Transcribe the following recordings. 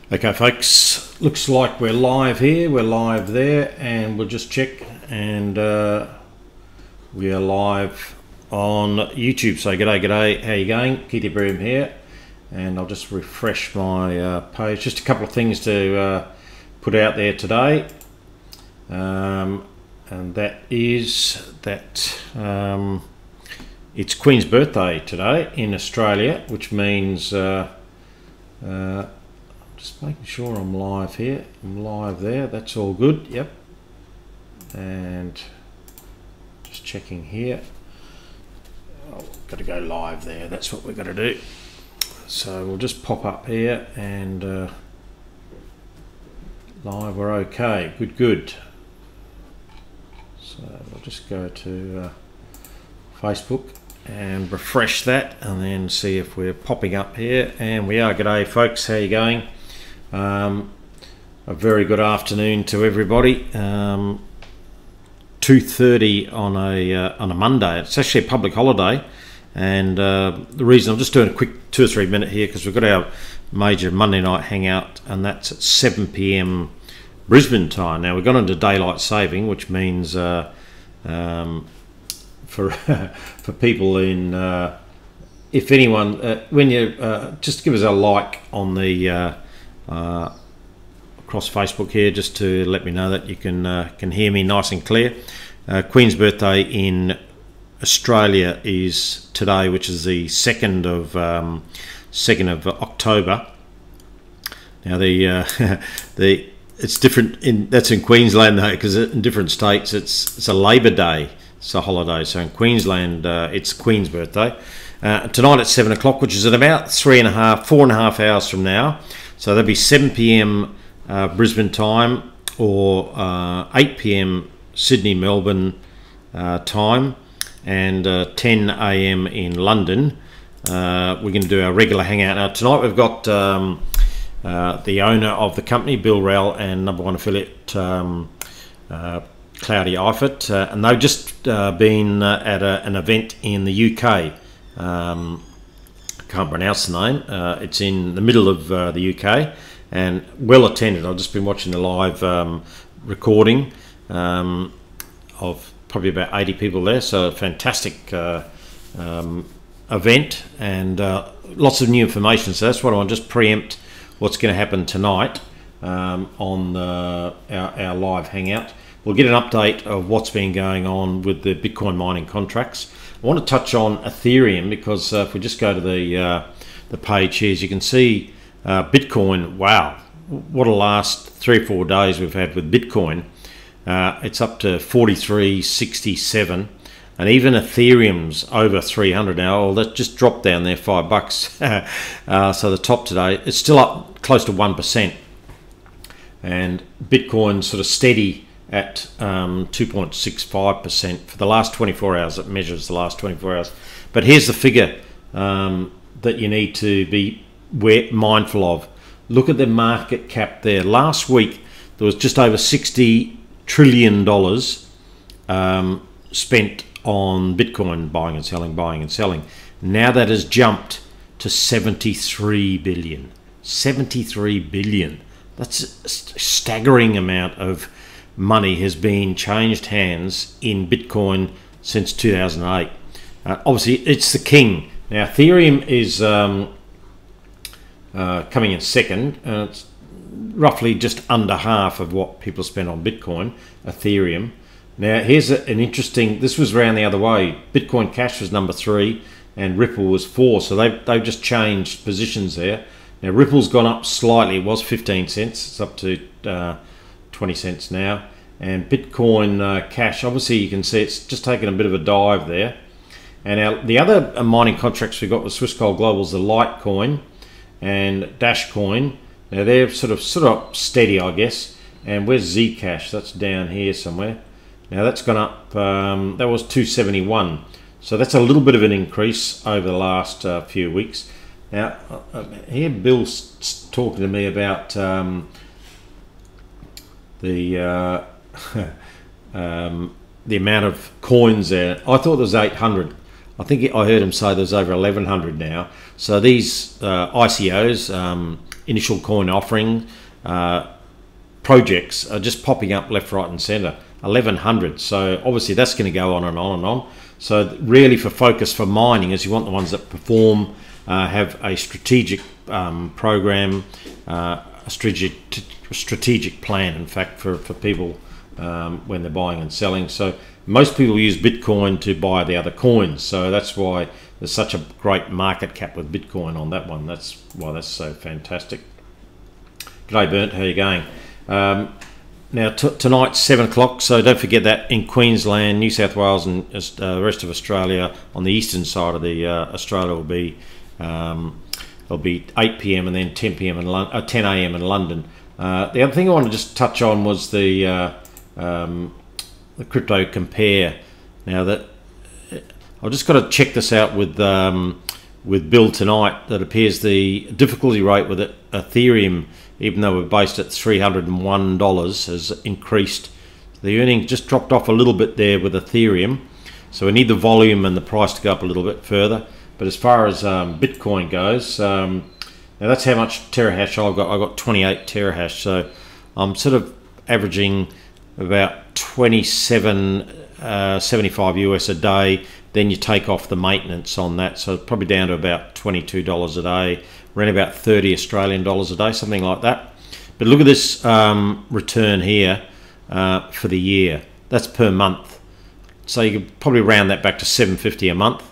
Okay folks, looks like we're live here, we're live there, and we'll just check, and we are live on YouTube. So g'day, how you going? Keithy Broome here, and I'll just refresh my page. Just a couple of things to put out there today, and that is that it's Queen's birthday today in Australia, which means just making sure I'm live here. I'm live there. That's all good. Yep. And just checking here. Oh, got to go live there. That's what we've got to do. So we'll just pop up here and live. We're okay. Good. So we'll just go to Facebook and refresh that, and then see if we're popping up here. And we are. G'day, folks. How you going? A very good afternoon to everybody. 2:30 on a Monday. It's actually a public holiday, and the reason I'm just doing a quick 2 or 3 minute here because we've got our major Monday night hangout, and that's at 7 p.m. Brisbane time. Now we've gone into daylight saving, which means for for people in if anyone when you just give us a like on the across Facebook here, just to let me know that you can hear me nice and clear. Queen's birthday in Australia is today, which is the 2nd of October. Now it's different that's in Queensland though, because in different states it's a Labor Day, it's a holiday. So in Queensland it's Queen's birthday tonight at 7 o'clock, which is at about 4.5 hours from now. So that'll be 7 p.m. Brisbane time, or 8 p.m. Sydney, Melbourne time, and 10 a.m. in London. We're going to do our regular hangout. Now tonight we've got the owner of the company, Bill Rowell, and #1 affiliate Cloudy Eifert, and they've just been at an event in the UK. Can't pronounce the name. It's in the middle of the UK, and well attended. I've just been watching the live recording of probably about 80 people there, so a fantastic event, and lots of new information. So that's what I want to just preempt what's going to happen tonight on our live hangout. We'll get an update of what's been going on with the Bitcoin mining contracts. I want to touch on Ethereum, because if we just go to the page here, as you can see, Bitcoin, wow, what a last 3 or 4 days we've had with Bitcoin. It's up to 43.67, and even Ethereum's over 300 now. Well, that just dropped down there $5. So the top today, it's still up close to 1%, and Bitcoin sort of steady at 2.65% for the last 24 hours. It measures the last 24 hours. But here's the figure that you need to be mindful of. Look at the market cap there. Last week there was just over $60 trillion spent on Bitcoin, buying and selling. Now that has jumped to 73 billion. 73 billion. That's a staggering amount of money has been changed hands in Bitcoin since 2008. Obviously it's the king. Now Ethereum is coming in second, and it's roughly just under half of what people spend on Bitcoin, Ethereum. Now here's an interesting, this was around the other way. Bitcoin Cash was number 3 and Ripple was 4, so they've just changed positions there. Now Ripple's gone up slightly. It was 15 cents, it's up to 20 cents now. And Bitcoin Cash, obviously you can see it's just taken a bit of a dive there. And the other mining contracts we got was Swiss Gold Global's the Litecoin and Dashcoin. Now they're sort of steady, I guess. And where's Zcash? That's down here somewhere. Now that's gone up, that was 271. So that's a little bit of an increase over the last few weeks. Now here Bill's talking to me about the amount of coins there. I thought there was 800. I think I heard him say there's over 1,100 now. So these ICOs, initial coin offering projects are just popping up left, right, and centre. 1,100. So obviously that's going to go on and on and on. So really, for focus for mining, is you want the ones that perform, have a strategic program, a strategic plan. In fact, for people when they're buying and selling. So most people use Bitcoin to buy the other coins. So that's why there's such a great market cap with Bitcoin on that one. That's why that's so fantastic. G'day Bernd, how are you going? Now tonight's 7 o'clock, so don't forget that in Queensland, New South Wales and the rest of Australia, on the eastern side of the Australia, will be it'll be 8 p.m. and then 10 p.m. in 10 a.m. in London. The other thing I want to just touch on was the crypto compare. Now that I've just got to check this out with Bill tonight. That appears the difficulty rate with Ethereum, even though we're based at $301, has increased. The earnings just dropped off a little bit there with Ethereum, so we need the volume and the price to go up a little bit further. But as far as Bitcoin goes, now that's how much terahash I've got. I've got 28 terahash, so I'm sort of averaging about 27.75 US a day. Then you take off the maintenance on that, so probably down to about $22 a day, around about 30 Australian dollars a day, something like that. But look at this return here for the year. That's per month, so you could probably round that back to $750 a month.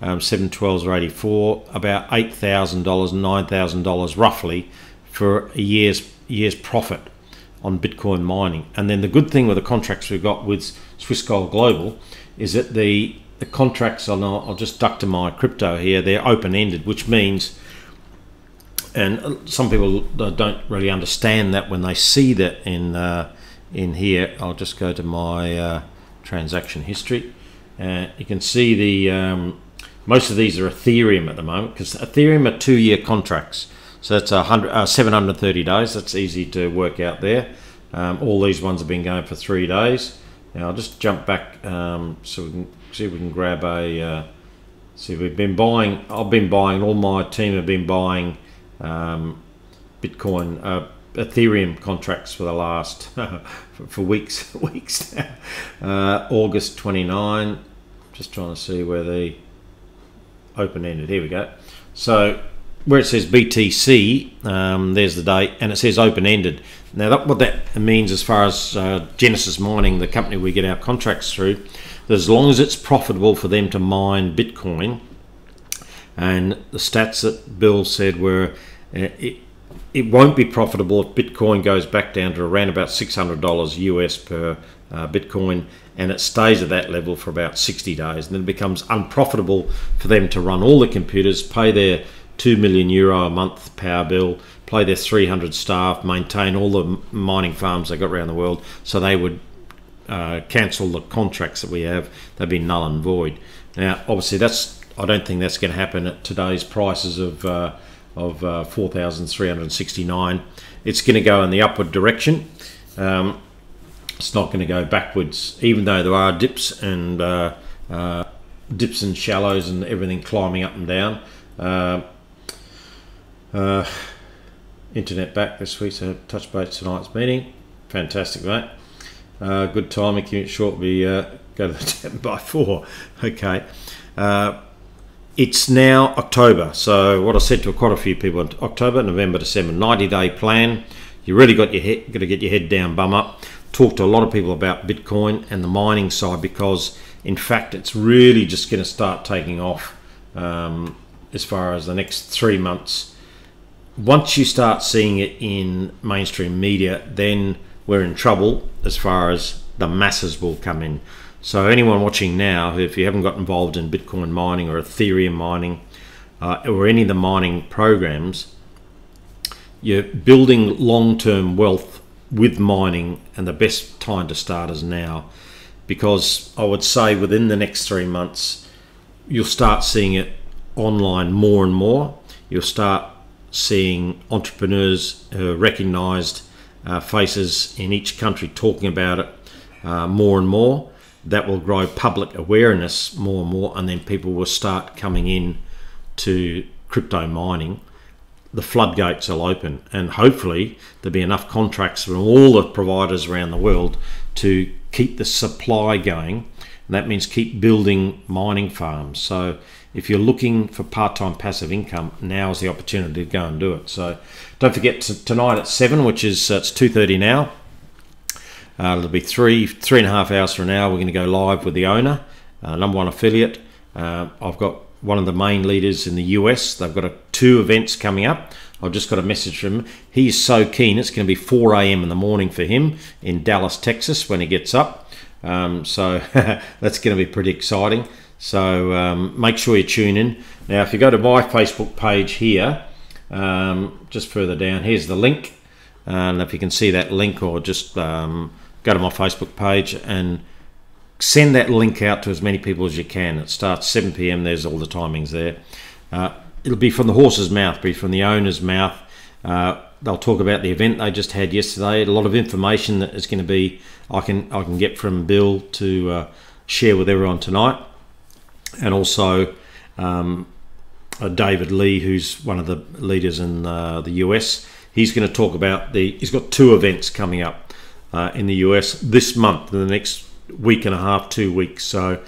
712s or 84, about $8,000, $9,000 roughly for a year's profit on Bitcoin mining. And then the good thing with the contracts we've got with Swiss Gold Global is that the contracts, I'll just duck to my crypto here, they're open-ended, which means, and some people don't really understand that when they see that in here. I'll just go to my transaction history. You can see the most of these are Ethereum at the moment, because Ethereum are 2-year contracts. So that's 730 days. That's easy to work out there. All these ones have been going for 3 days. Now I'll just jump back so we can see if we can grab a. See, we've been buying. I've been buying. All my team have been buying Bitcoin, Ethereum contracts for the last for weeks now. August 29. Just trying to see where the open-ended. Here we go. So where it says BTC, there's the date, and it says open-ended. Now what that means, as far as Genesis Mining, the company we get our contracts through, that as long as it's profitable for them to mine Bitcoin, and the stats that Bill said were it won't be profitable if Bitcoin goes back down to around about $600 US per Bitcoin, and it stays at that level for about 60 days, and then it becomes unprofitable for them to run all the computers, pay their €2 million a month power bill, pay their 300 staff, maintain all the mining farms they got around the world. So they would cancel the contracts that we have. They'd be null and void. Now obviously I don't think that's going to happen at today's prices of 4,369. It's going to go in the upward direction. It's not going to go backwards, even though there are dips and shallows and everything climbing up and down. Internet back this week, so touch base tonight's meeting. Fantastic, mate. Good timing. Keep it short. We go to the 10 by 4. Okay. It's now October, so what I said to quite a few people, October, November, December, 90-day plan. You really got to get your head down, bum up. Talk to a lot of people about Bitcoin and the mining side, because in fact it's really just going to start taking off as far as the next 3 months. Once you start seeing it in mainstream media, then we're in trouble as far as the masses will come in. So anyone watching now, if you haven't got involved in Bitcoin mining or Ethereum mining or any of the mining programs, you're building long-term wealth with mining, and the best time to start is now, because I would say within the next 3 months you'll start seeing it online more and more. You'll start seeing entrepreneurs who are recognised faces in each country talking about it more and more. That will grow public awareness more and more, and then people will start coming in to crypto mining. the floodgates will open, and hopefully there'll be enough contracts from all the providers around the world to keep the supply going. And that means keep building mining farms. So if you're looking for part-time passive income, now is the opportunity to go and do it. So don't forget tonight at 7, which is it's 2:30 now. It'll be three and a half hours from now. We're going to go live with the owner, number one affiliate. I've got one of the main leaders in the US. They've got 2 events coming up. I've just got a message from him. He's so keen. It's going to be 4 a.m. in the morning for him in Dallas, Texas, when he gets up. So that's going to be pretty exciting. So make sure you tune in. Now, if you go to my Facebook page here, just further down, here's the link. And if you can see that link, or just go to my Facebook page and send that link out to as many people as you can. It starts 7 p.m. There's all the timings there. It'll be from the horse's mouth, be from the owner's mouth. They'll talk about the event they just had yesterday. A lot of information that is going to be I can get from Bill to share with everyone tonight, and also David Lee, who's one of the leaders in the US. He's going to talk about he's got 2 events coming up in the US this month, in the next week and a half, 2 weeks. So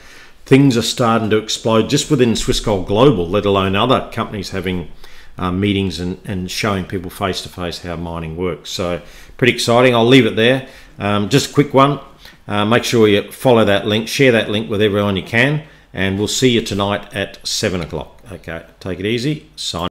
things are starting to explode just within Swiss Gold Global, let alone other companies having meetings and showing people face to face how mining works. So pretty exciting. I'll leave it there. Just a quick one. Make sure you follow that link, share that link with everyone you can, and we'll see you tonight at 7 o'clock. Okay, take it easy. Sign.